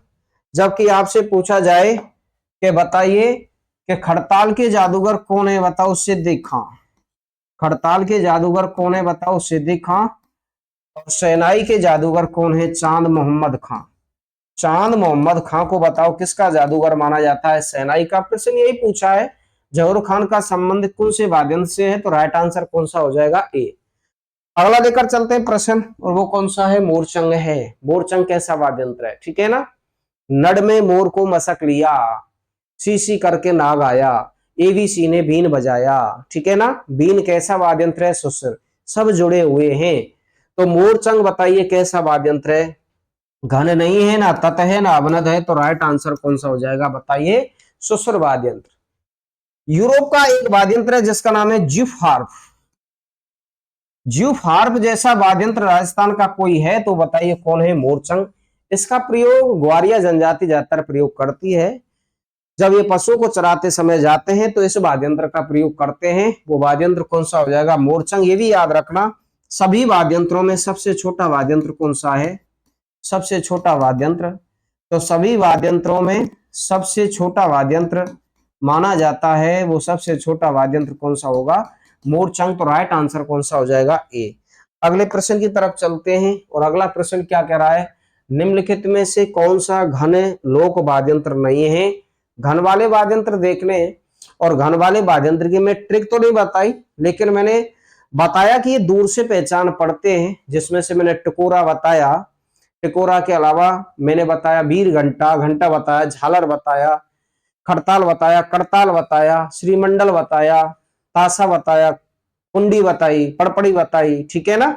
जबकि आपसे पूछा जाए कि बताइए कि खड़ताल के जादूगर कौन है, बताओ, सिद्दीक खां। खड़ताल के जादूगर कौन है बताओ, सिद्दीक खां। और शहनाई के जादूगर कौन है, चांद मोहम्मद खां। चांद मोहम्मद खां को बताओ किसका जादूगर माना जाता है, शहनाई का। प्रश्न यही पूछा है, जहूर खान का संबंध कौन से वाद्यंत्र से है, तो राइट आंसर कौन सा हो जाएगा, ए। अगला लेकर चलते हैं प्रश्न, और वो कौन सा है, मोरचंग है। मोरचंग कैसा वाद्यंत्र है, ठीक है ना। नड़ में मोर को मसक लिया, सी सी करके नाग आया, एबीसी ने बीन बजाया, ठीक है ना। बीन कैसा वाद्यंत्र है, सुसर, सब जुड़े हुए हैं। तो मोरचंग बताइए कैसा वाद्यंत्र है, घन नहीं है, ना तत है, ना अवनद है, तो राइट आंसर कौन सा हो जाएगा बताइए, सुसुर वाद्यंत्र। यूरोप का एक वाद्यंत्र है जिसका नाम है ज्यूफ हार्प। ज्यूफ हार्प जैसा वाद्यंत्र राजस्थान का कोई है तो बताइए कौन है, मोरचंग। इसका प्रयोग ग्वारिया जनजाति ज्यादातर प्रयोग करती है। जब ये पशुओं को चराते समय जाते हैं तो इस वाद्यंत्र का प्रयोग करते हैं। वो वाद्यंत्र कौन सा हो जाएगा, मोरचंग। ये भी याद रखना, सभी वाद्यंत्रों में सबसे छोटा वाद्यंत्र कौन सा है, सबसे छोटा वाद्यंत्र। तो सभी वाद्यंत्रों में सबसे छोटा वाद्यंत्र माना जाता है, वो सबसे छोटा वाद्यंत्र कौन सा होगा, मोरचंग। तो राइट आंसर कौन सा हो जाएगा, ए। अगले प्रश्न की तरफ चलते हैं, और अगला प्रश्न क्या कह रहा है, निम्नलिखित में से कौन सा घन लोक वाद्यंत्र नहीं है। घन वाले वाद्यंत्र देखने, और घन वाले वाद्यंत्र की मैं ट्रिक तो नहीं बताई, लेकिन मैंने बताया कि ये दूर से पहचान पड़ते हैं, जिसमें से मैंने टकोरा बताया, टिकोरा के अलावा मैंने बताया वीर घंटा, घंटा बताया, झालर बताया, खड़ताल बताया, करताल बताया, श्रीमंडल बताया, ताशा बताया, कुंडी बताई, पड़पड़ी बताई, ठीक है ना।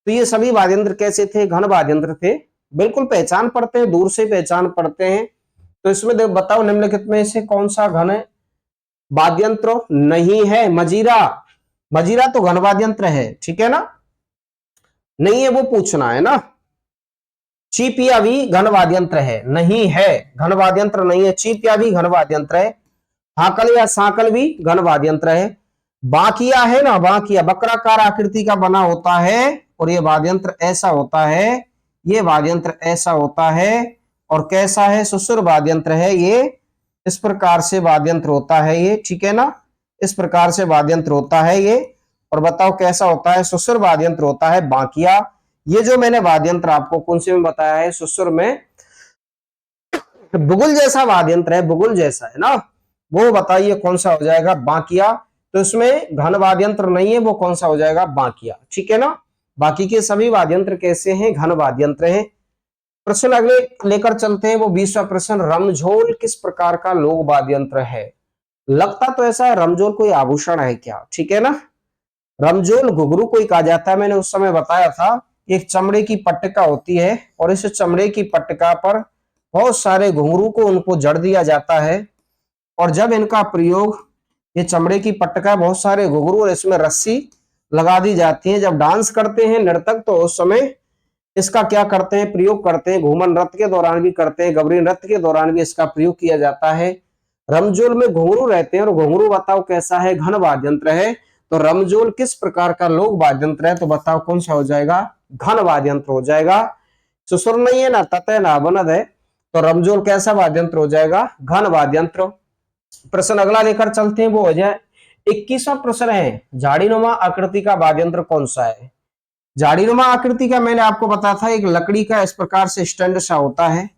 तो ये सभी वाद्यंत्र कैसे थे, घन वाद्यंत्र थे, बिल्कुल पहचान पड़ते हैं, दूर से पहचान पड़ते हैं। तो इसमें बताओ निम्नलिखित में से कौन सा घन वाद्यंत्र नहीं है, मजीरा। मजीरा तो घन वाद्यंत्र है, ठीक है ना, नहीं है वो पूछना है ना। चीपिया भी घन वाद्यंत्र है, नहीं है, घन वाद्यंत्र नहीं है, चीपिया भी घन वाद्यंत्र है। हाकल या साकल भी घन वाद्यंत्र है। बाकिया है ना, बाकिया वक्राकार आकृति का बना होता है, और ये वाद्यंत्र ऐसा होता है, ये वाद्यंत्र ऐसा होता है, और कैसा है, सुसुर वाद्यंत्र है ये। इस प्रकार से वाद्यंत्र होता है ये, ठीक है ना, इस प्रकार से वाद्यंत्र होता है ये। और बताओ कैसा होता है, सुसुर वाद्यंत्र होता है बाकिया। ये जो मैंने वाद्यंत्र आपको कौन से में बताया है, सुसुर में, बुगुल जैसा वाद्यंत्र है, बुगुल जैसा है ना, वो बताइए कौन सा हो जाएगा, बाकिया। तो इसमें घन वाद्यंत्र नहीं है, वो कौन सा हो जाएगा, बाकिया, ठीक है ना। बाकी के सभी वाद्यंत्र कैसे हैं, घन वाद्यंत्र हैं। प्रश्न अगले लेकर चलते हैं, वो 20वां प्रश्न, रमझोल किस प्रकार का लोक वाद्यंत्र है। लगता तो ऐसा है रमझोल कोई आभूषण है क्या, ठीक है ना। रमझोल घुघरू कोई कहा जाता है, मैंने उस समय बताया था, एक चमड़े की पट्टिका होती है, और इस चमड़े की पट्टिका पर बहुत सारे घुंघरू को उनको जड़ दिया जाता है, और जब इनका प्रयोग, ये चमड़े की पट्टिका, बहुत सारे घुंघरू, और इसमें रस्सी लगा दी जाती है। जब डांस करते हैं नर्तक तो उस समय इसका क्या करते हैं, प्रयोग करते हैं। घूमन नृत्य के दौरान भी करते हैं, गबरी नृत्य के दौरान भी इसका प्रयोग किया जाता है। रमझोल में घुंघरू रहते हैं, और घुंघरू बताओ कैसा है, घन वाद्यंत्र है। तो रमझोल किस प्रकार का लोक वाद्यंत्र है, तो बताओ कौन सा हो जाएगा, घन वाद्यंत्र हो जाएगा। सुसुर नहीं है, ना तत है, ना अवनद है, तो रमझोल कैसा वाद्यंत्र हो जाएगा, घन वाद्यंत्र। प्रश्न अगला लेकर चलते हैं, वो हो जाए 21वां प्रश्न है, झाड़ीनुमा आकृति का वाद्यंत्र कौन सा है। झाड़ीनुमा आकृति का मैंने आपको बताया था, एक लकड़ी का इस प्रकार से स्टैंड सा होता है,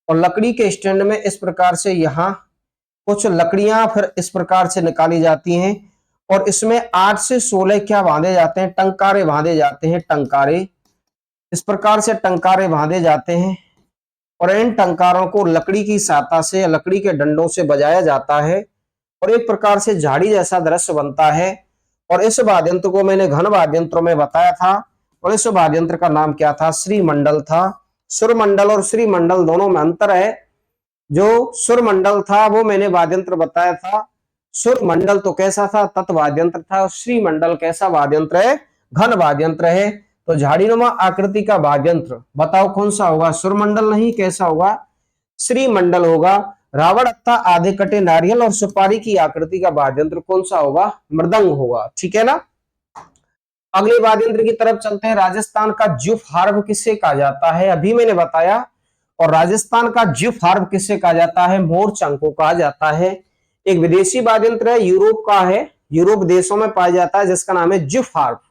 और लकड़ी के स्टैंड में इस प्रकार से यहाँ कुछ लकड़ियां फिर इस प्रकार से निकाली जाती हैं, और इसमें 8 से 16 क्या बांधे जाते हैं, टंकारे बांधे जाते हैं, टंकारे। इस प्रकार से टंकारे बांधे जाते हैं, और इन टंकारों को लकड़ी की सहायता से या लकड़ी के डंडों से बजाया जाता है, और एक प्रकार से झाड़ी जैसा दृश्य बनता है। और इस वाद्यंत्र को मैंने घन वाद्यंत्रों में बताया था, और इस वाद्यंत्र का नाम क्या था, श्रीमंडल था। सुरमंडल और श्रीमंडल दोनों में अंतर है। जो सुरमंडल था वो मैंने वाद्यंत्र बताया था, सुरमंडल तो कैसा था, तत् वाद्यंत्र था, और श्रीमंडल कैसा वाद्यंत्र है, घन वाद्यंत्र है। तो झाड़ीनुमा आकृति का वाद्यंत्र बताओ कौन सा होगा? सुरमंडल नहीं, कैसा होगा? श्रीमंडल होगा। रावण अत्ता आधे कटे नारियल और सुपारी की आकृति का वाद्यंत्र कौन सा होगा? मृदंग होगा। ठीक है ना। अगले वाद्यंत्र की तरफ चलते हैं। राजस्थान का ज्यूफ हार्प किसे कहा जाता है? अभी मैंने बताया। और राजस्थान का ज्यूफ हार्प किसे कहा जाता है? मोरचंग को कहा जाता है। एक विदेशी वाद्यंत्र है, यूरोप का है, यूरोप देशों में पाया जाता है, जिसका नाम है ज्यूफ हार्प।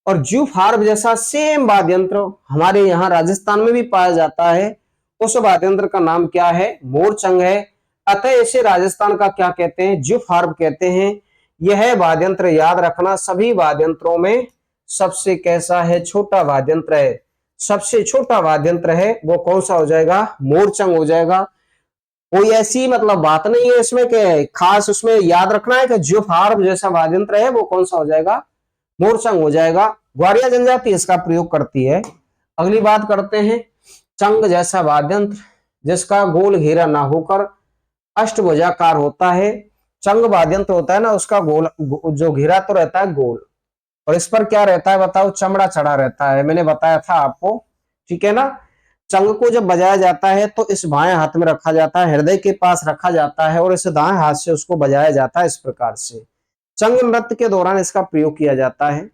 और ज्यूफ हार्प जैसा सेम वाद्यंत्र हमारे यहाँ राजस्थान में भी पाया जाता है। उस वाद्यंत्र का नाम क्या है? मोरचंग है। अतः इसे राजस्थान का क्या कहते हैं? ज्यूफ हार्प कहते हैं। यह वाद्यंत्र याद रखना, सभी वाद्यंत्रों में सबसे कैसा है? छोटा वाद्यंत्र है। सबसे छोटा वाद्यंत्र है वो कौन सा हो जाएगा? मोरचंग हो जाएगा। कोई ऐसी मतलब बात नहीं है इसमें कि खास उसमें याद रखना है कि ज्यूफ हार्प जैसा वाद्यंत्र है वो कौन सा हो जाएगा? मोरचंग हो जाएगा। ग्वारिया जनजाति इसका प्रयोग करती है। अगली बात करते हैं। चंग जैसा वाद्यंत्र जिसका गोल घेरा ना होकर अष्टभुजाकार होता है। चंग वाद्यंत्र होता है ना, उसका गोल जो घेरा तो रहता है गोल, और इस पर क्या रहता है बताओ? चमड़ा चढ़ा रहता है। मैंने बताया था आपको। ठीक है ना। चंग को जब बजाया जाता है तो इस बाएं हाथ में रखा जाता है, हृदय के पास रखा जाता है, और इस दाएं हाथ से उसको बजाया जाता है। इस प्रकार से चंग नृत्य के दौरान इसका प्रयोग किया जाता है।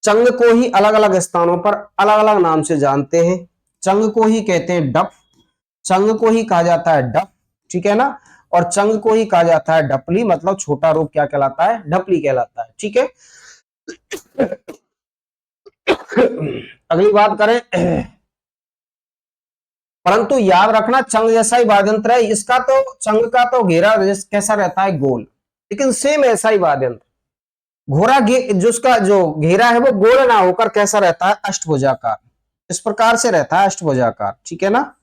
चंग को ही अलग अलग स्थानों पर अलग अलग नाम से जानते हैं। चंग को ही कहते हैं डफ, चंग को ही कहा जाता है डफ। ठीक है ना। और चंग को ही कहा जाता है ढपली, मतलब छोटा रूप क्या कहलाता है? ढपली कहलाता है। ठीक है। अगली बात करें। परंतु याद रखना चंग जैसा ही वाद्यंत्र है इसका, तो चंग का तो घेरा कैसा रहता है? गोल। लेकिन सेम ऐसा ही वाद्यंत्र घोड़ा जिसका जो घेरा है वो गोल ना होकर कैसा रहता है? अष्टभुजाकार। इस प्रकार से रहता है अष्टभुजाकार। ठीक है ना।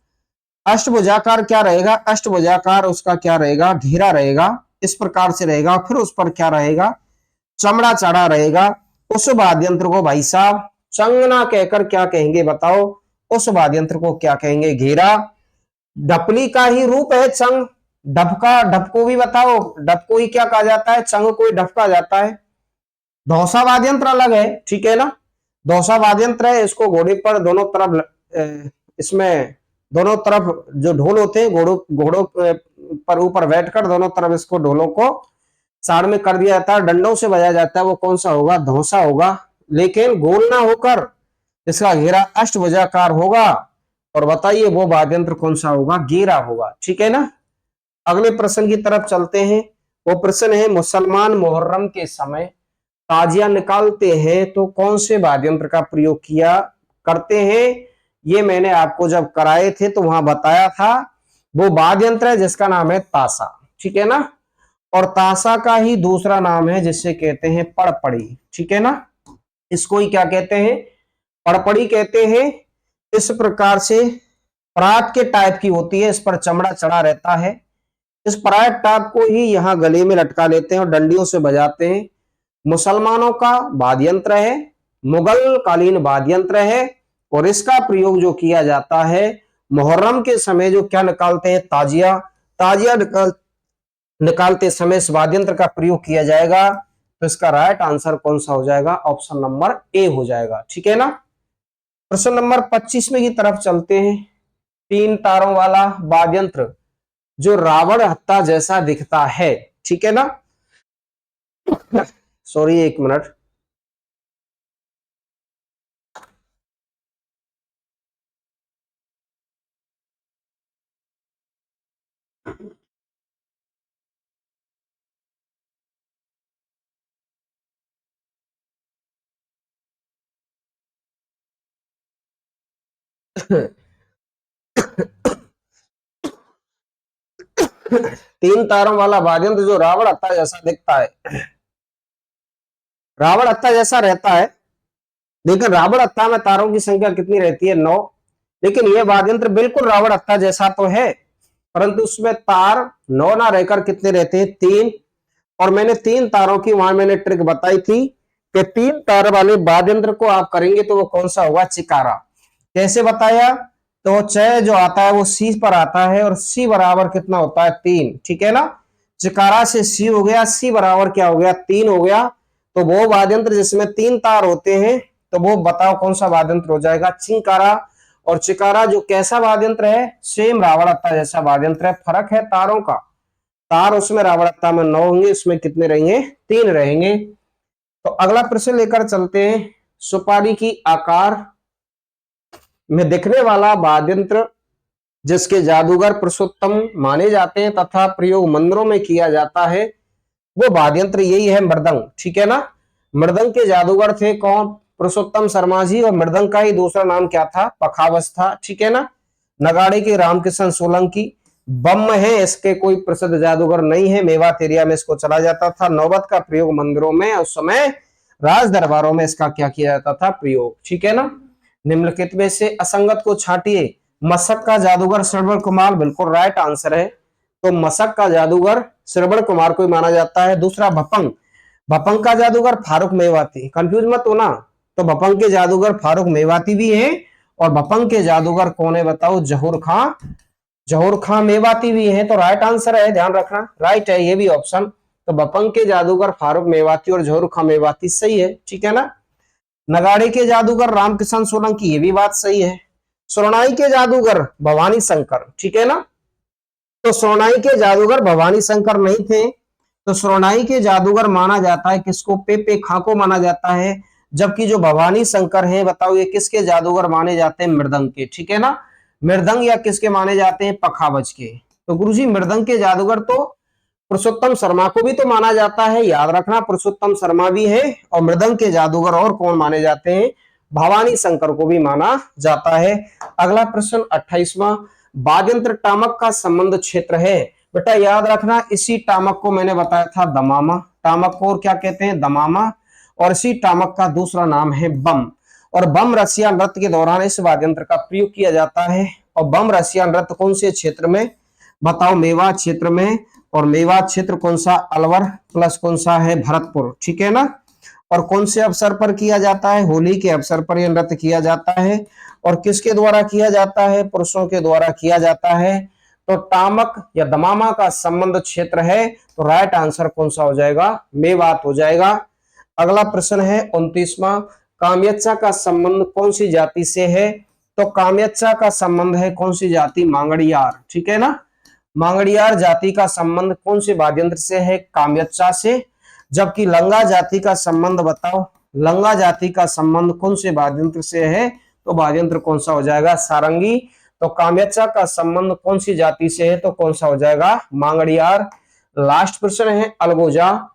अष्टभुजाकार क्या रहेगा? अष्टभुजाकार उसका क्या रहेगा? घेरा रहेगा। इस प्रकार से रहेगा। फिर उस पर क्या रहेगा? चमड़ा चढ़ा रहेगा। उस वाद्यंत्र को भाई साहब चंग ना कहकर क्या कहेंगे बताओ? उस वाद्यंत्र को क्या कहेंगे? घेरा। ढपली का ही रूप है चंग। ढपका, ढप को भी बताओ, ढप को ही क्या कहा जाता है? चंग को ही ढप कहा जाता है। धौसा वाद्यंत्र अलग है। ठीक है ना। धौसा वाद्यंत्र है, इसको घोड़े पर दोनों तरफ, इसमें दोनों तरफ जो ढोल होते हैं, घोड़ों पर ऊपर बैठकर दोनों तरफ इसको ढोलों को साड़ में कर दिया जाता है, डंडों से बजाया जाता है। वो कौन सा होगा? धौसा होगा। लेकिन गोल ना होकर इसका घेरा अष्टभुजाकार होगा। और बताइए वो वाद्यंत्र कौन सा होगा? घेरा होगा। ठीक है ना। अगले प्रश्न की तरफ चलते हैं। वो प्रश्न है, मुसलमान मुहर्रम के समय ताजिया निकालते हैं तो कौन से वाद्यंत्र का प्रयोग किया करते हैं? ये मैंने आपको जब कराए थे तो वहां बताया था। वो वाद्यंत्र है जिसका नाम है ताशा। ठीक है ना। और ताशा का ही दूसरा नाम है जिसे कहते हैं पड़पड़ी। ठीक है ना। इसको ही क्या कहते हैं? पड़पड़ी कहते हैं। इस प्रकार से परात के टाइप की होती है, इस पर चमड़ा चढ़ा रहता है। इस परात टाइप को ही यहाँ गले में लटका लेते हैं और डंडियों से बजाते हैं। मुसलमानों का वाद्यंत्र है, मुगल कालीन वाद्यंत्र है, और इसका प्रयोग जो किया जाता है मुहर्रम के समय जो क्या निकालते हैं? ताजिया। ताजिया निकालते समय इस वाद्यंत्र का प्रयोग किया जाएगा। तो इसका राइट आंसर कौन सा हो जाएगा? ऑप्शन नंबर ए हो जाएगा। ठीक है ना। प्रश्न नंबर 25 की तरफ चलते हैं। 3 तारों वाला वाद्यंत्र जो रावण हत्ता जैसा दिखता है। ठीक है ना। सॉरी, एक मिनट। तीन तारों वाला वाद्यंत्र जो रावण हत्ता जैसा दिखता है, रावण हत्ता जैसा रहता है। लेकिन रावण हत्ता में तारों की संख्या कितनी रहती है? 9। लेकिन यह वाद्यंत्र बिल्कुल रावण हत्ता जैसा तो है, परंतु उसमें तार 9 ना रहकर कितने रहते हैं? 3। और मैंने 3 तारों की वहां मैंने ट्रिक बताई थी कि 3 तार वाले वाद्यंत्र को आप करेंगे तो वो कौन सा होगा? चिकारा। कैसे बताया? तो च जो आता है वो सी पर आता है, और सी बराबर कितना होता है? 3। ठीक है ना। चिकारा से सी हो गया, सी बराबर क्या हो गया? 3 हो गया। तो वो वाद्यंत्र जिसमें 3 तार होते हैं तो वो बताओ कौन सा वाद्य यंत्र हो जाएगा? चिंकारा। और चिकारा जो कैसा वाद्य यंत्र है? सेम रावणत्ता जैसा वाद्य यंत्र है, फर्क है तारों का। तार उसमें रावणत्ता में 9 होंगे, इसमें कितने रहेंगे? 3 रहेंगे। तो अगला प्रश्न लेकर चलते हैं। सुपारी की आकार में दिखने वाला वाद्य यंत्र जिसके जादूगर पुरुषोत्तम माने जाते हैं तथा प्रयोग मंदिरों में किया जाता है, वो वाद्य यंत्र यही है, मृदंग। ठीक है ना? मृदंग के जादूगर थे कौन? पुरुषोत्तम शर्मा जी। और मृदंग का ही दूसरा नाम क्या था? पखावज था। ठीक है ना? नगाड़े के रामकिशन सोलंकी। बम है, इसके कोई प्रसिद्ध जादूगर नहीं है, मेवात एरिया में इसको चला जाता था। नौबत का प्रयोग मंदिरों में, उस समय राज दरबारों में इसका क्या किया जाता था? प्रयोग। ठीक है ना? निम्नलिखित में से असंगत को छांटिए। मशक का जादूगर श्रवण कुमार बिल्कुल राइट आंसर है। तो मशक का जादूगर श्रवण कुमार को माना जाता है। दूसरा भपंग, भपंग का जादूगर फारूक मेवाती। कंफ्यूज मत होना, तो भपंग के जादूगर फारूक मेवाती भी है और भपंग के जादूगर कौन है बताओ? जहूर खां। जहूर खां मेवाती भी है, तो राइट आंसर है, ध्यान रखना, राइट है ये भी ऑप्शन। तो भपंग के जादूगर फारूक मेवाती और जहूर खां मेवाती सही है। ठीक है ना? नगाड़े के जादूगर रामकिशन सोलंकी, ये भी बात सही है। सोनाई के जादूगर भवानी शंकर। ठीक है ना? तो सोनाई के जादूगर भवानी शंकर नहीं थे, तो सोनाई के जादूगर माना जाता है किसको? पेपे खां को माना जाता है। जबकि जो भवानी शंकर है बताओ ये किसके जादूगर माने जाते हैं? मृदंग के। ठीक है ना? मृदंग या किसके माने जाते हैं? पखावज के। तो गुरुजी मृदंग के जादूगर तो पुरुषोत्तम शर्मा को भी तो माना जाता है, याद रखना, पुरुषोत्तम शर्मा भी है। और मृदंग के जादूगर और कौन माने जाते हैं? भवानी शंकर को भी माना जाता है। अगला प्रश्न 28वां, वाद्य यंत्र टामक का संबंध क्षेत्र है। बेटा याद रखना, इसी टामक को मैंने बताया था दमामा। टामक को और क्या कहते हैं? दमामा। और इसी टामक का दूसरा नाम है बम। और बम रसिया नृत्य के दौरान इस वाद्य यंत्र का प्रयोग किया जाता है। और बम रसिया नृत्य कौन से क्षेत्र में? बताओ, मेवात क्षेत्र में। और मेवात क्षेत्र कौन सा? अलवर प्लस कौन सा है? भरतपुर। ठीक है ना? और कौन से अवसर पर किया जाता है? होली के अवसर पर यह नृत्य किया जाता है। और किसके द्वारा किया जाता है? पुरुषों के द्वारा किया जाता है। तो टामक या दमामा का संबंध क्षेत्र है, तो राइट आंसर कौन सा हो जाएगा? मेवात हो जाएगा। अगला प्रश्न है 29वां, काम्यच्चा का संबंध कौन सी जाति से है? तो काम्यच्चा का संबंध है कौन सी जाति? मांगड़ियार। ठीक है ना? मांगड़ियार जाति का संबंध कौन से वाद्य यंत्र से है? काम्यच्चा से। जबकि लंगा जाति का संबंध बताओ, लंगा जाति का संबंध कौन से वाद्य यंत्र से है? तो वाद्य यंत्र कौन सा हो जाएगा? सारंगी। तो काम्यच्चा का संबंध कौन सी जाति से है? तो कौन सा हो जाएगा? मांगड़ियार। लास्ट प्रश्न है अलगोजा,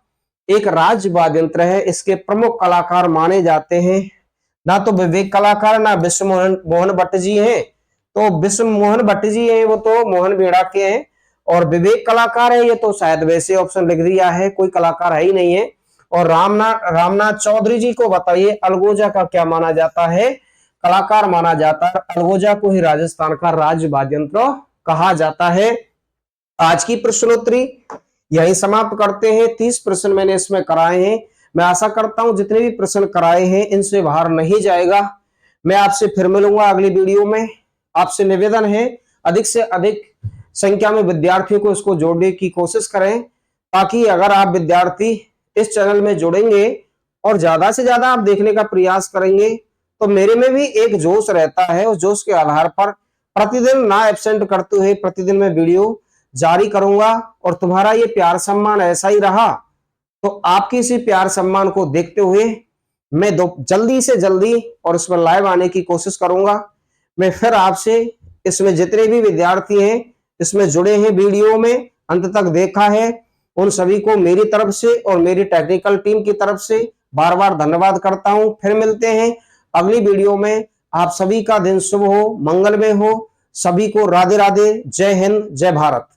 एक राज्य वाद्य यंत्र है, इसके प्रमुख कलाकार माने जाते हैं ना तो विवेक कलाकार ना विश्व मोहन भट्ट जी हैं। तो विश्व मोहन भट्ट जी हैं, वो तो मोहन बेड़ा के हैं। और विवेक कलाकार है, ये तो शायद वैसे ऑप्शन लिख दिया है, कोई कलाकार है ही नहीं है। और रामनाथ चौधरी जी को बताइए, अलगोजा का क्या माना जाता है? कलाकार माना जाता है। अलगोजा को ही राजस्थान का राज्य वाद्य यंत्र कहा जाता है। आज की प्रश्नोत्तरी यही समाप्त करते हैं। 30 प्रश्न मैंने इसमें कराए हैं। मैं आशा करता हूं जितने भी प्रश्न कराए हैं इनसे बाहर नहीं जाएगा। मैं आपसे फिर मिलूंगा अगली वीडियो में। आपसे निवेदन है अधिक से अधिक संख्या में विद्यार्थियों को इसको जोड़ने की कोशिश करें, ताकि अगर आप विद्यार्थी इस चैनल में जुड़ेंगे और ज्यादा से ज्यादा आप देखने का प्रयास करेंगे, तो मेरे में भी एक जोश रहता है। उस जोश के आधार पर प्रतिदिन ना एब्सेंट करते हुए प्रतिदिन मैं वीडियो जारी करूंगा। और तुम्हारा ये प्यार सम्मान ऐसा ही रहा तो आपके इसी प्यार सम्मान को देखते हुए मैं जल्दी से जल्दी और इसमें लाइव आने की कोशिश करूंगा। मैं फिर आपसे, इसमें जितने भी विद्यार्थी हैं इसमें जुड़े हैं, वीडियो में अंत तक देखा है, उन सभी को मेरी तरफ से और मेरी टेक्निकल टीम की तरफ से बार बार धन्यवाद करता हूं। फिर मिलते हैं अगली वीडियो में। आप सभी का दिन शुभ हो, मंगलमय हो। सभी को राधे राधे। जय हिंद, जय भारत।